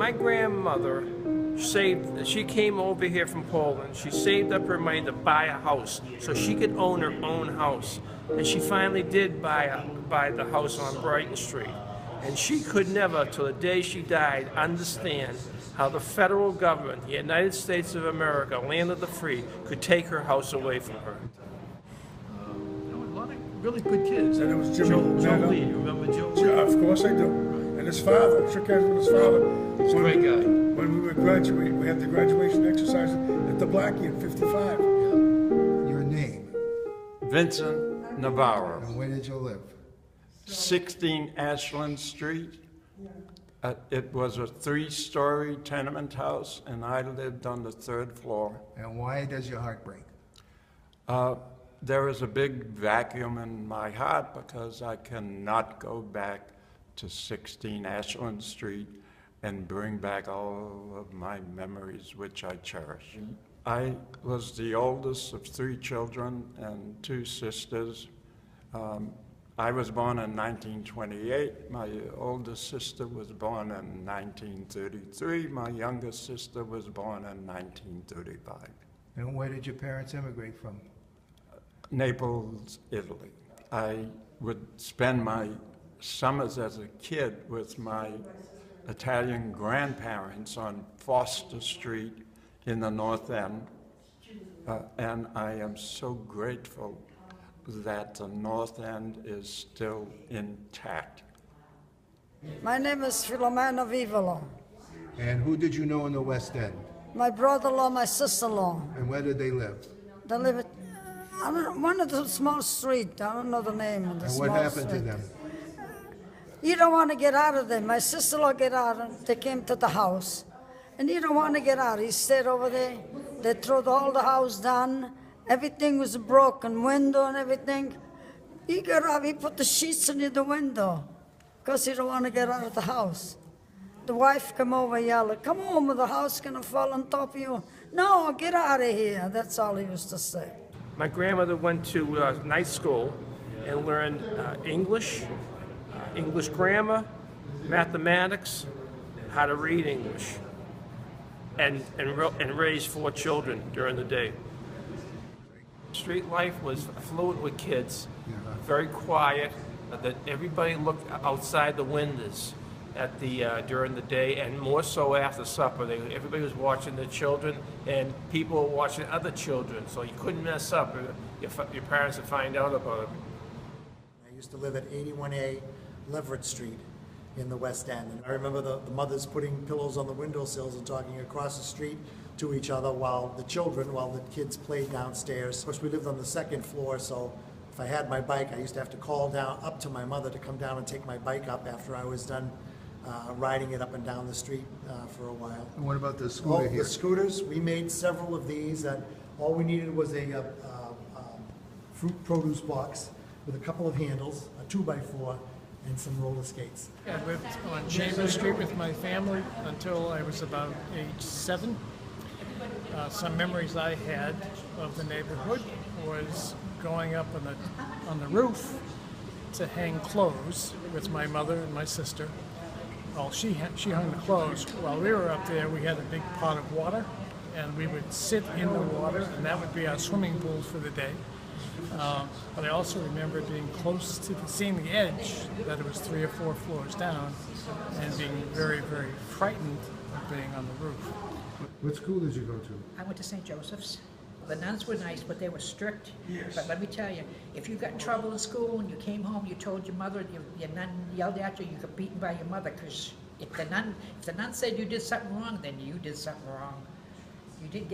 My grandmother she came over here from Poland. She saved up her money to buy a house so she could own her own house. And she finally did buy the house on Brighton Street. And she could never, till the day she died, understand how the federal government, the United States of America, land of the free, could take her house away from her. A lot of really good kids. And it was Jimmy Joe Lee, you remember Joe Lee? Yeah, of course I do. And his father, shook hands with his father. He's a great guy. When we were graduating, we had the graduation exercise at the Blackie in '55. Your name? Vincent Navarro, And where did you live? 16 Ashland Street. It was a 3-story tenement house, and I lived on the 3rd floor. And why does your heart break? There is a big vacuum in my heart because I cannot go back to 16 Ashland Street and bring back all of my memories, which I cherish. I was the oldest of 3 children and 2 sisters. I was born in 1928. My oldest sister was born in 1933. My youngest sister was born in 1935. And where did your parents immigrate from? Naples, Italy. I would spend my summers as a kid with my Italian grandparents on Foster Street in the North End, and I am so grateful that the North End is still intact. My name is Filomena Vivolo. And who did you know in the West End? My brother-in-law, my sister-in-law. And where did they live? They live at I don't know, one of the small street. I don't know the name of the And small what happened street. to them? You don't want to get out of there. My sister-in-law get out, and they came to the house. And he don't want to get out. He stayed over there. They threw all the house down. Everything was broken, window and everything. He got up, he put the sheets under the window because he don't want to get out of the house. The wife come over yelling, "Come on, the house gonna fall on top of you." "No, get out of here." That's all he used to say. My grandmother went to night school and learned English, English grammar, mathematics, how to read English, and raised 4 children during the day. Street life was fluid with kids, very quiet, that everybody looked outside the windows at the during the day, and more so after supper. Everybody was watching their children, and people were watching other children, so you couldn't mess up. Your parents would find out about it. I used to live at 81A Leverett Street in the West End. And I remember the mothers putting pillows on the windowsills and talking across the street to each other while the kids played downstairs. Of course, we lived on the 2nd floor, so if I had my bike, I used to have to call down up to my mother to come down and take my bike up after I was done riding it up and down the street for a while. And what about the scooter here? The scooters, we made several of these, and all we needed was a fruit produce box with a couple of handles, a 2x4, and some roller skates. I lived on Chambers Street with my family until I was about age 7. Some memories I had of the neighborhood was going up on the roof to hang clothes with my mother and my sister. Well, she hung the clothes. While we were up there, we had a big pot of water, and we would sit in the water, and that would be our swimming pool for the day. But I also remember being close to seeing the edge, that it was 3 or 4 floors down, and being very, very frightened of being on the roof. What school did you go to? I went to St. Joseph's. The nuns were nice, but they were strict. Yes. But let me tell you, if you got in trouble in school and you came home, you told your mother, your nun yelled at you, you got beaten by your mother, because if the nun said you did something wrong, then you did something wrong. You didn't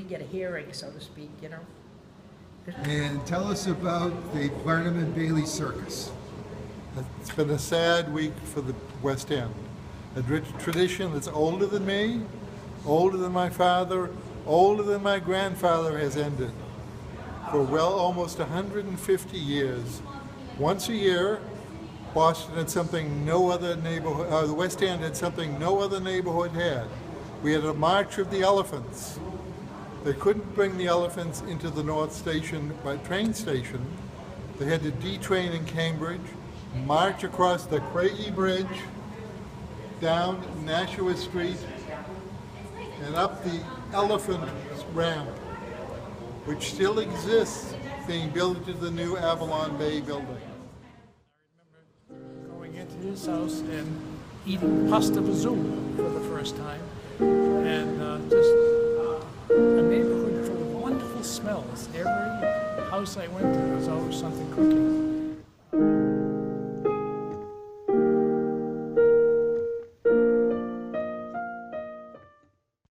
get a hearing, so to speak, you know. And tell us about the Barnum and Bailey Circus. It's been a sad week for the West End. A tradition that's older than me, older than my father, older than my grandfather has ended. For almost 150 years. Once a year, Boston had something no other neighborhood, the West End had something no other neighborhood had. We had a March of the Elephants. They couldn't bring the elephants into the North Station by train station. They had to detrain in Cambridge, march across the Craigie Bridge, down Nashua Street and up the Elephant Ramp, which still exists, being built into the new Avalon Bay building. Going into his house and eating pasta vazul for the first time, and just a neighborhood full of wonderful smells. Every house I went to, there was always something cooking.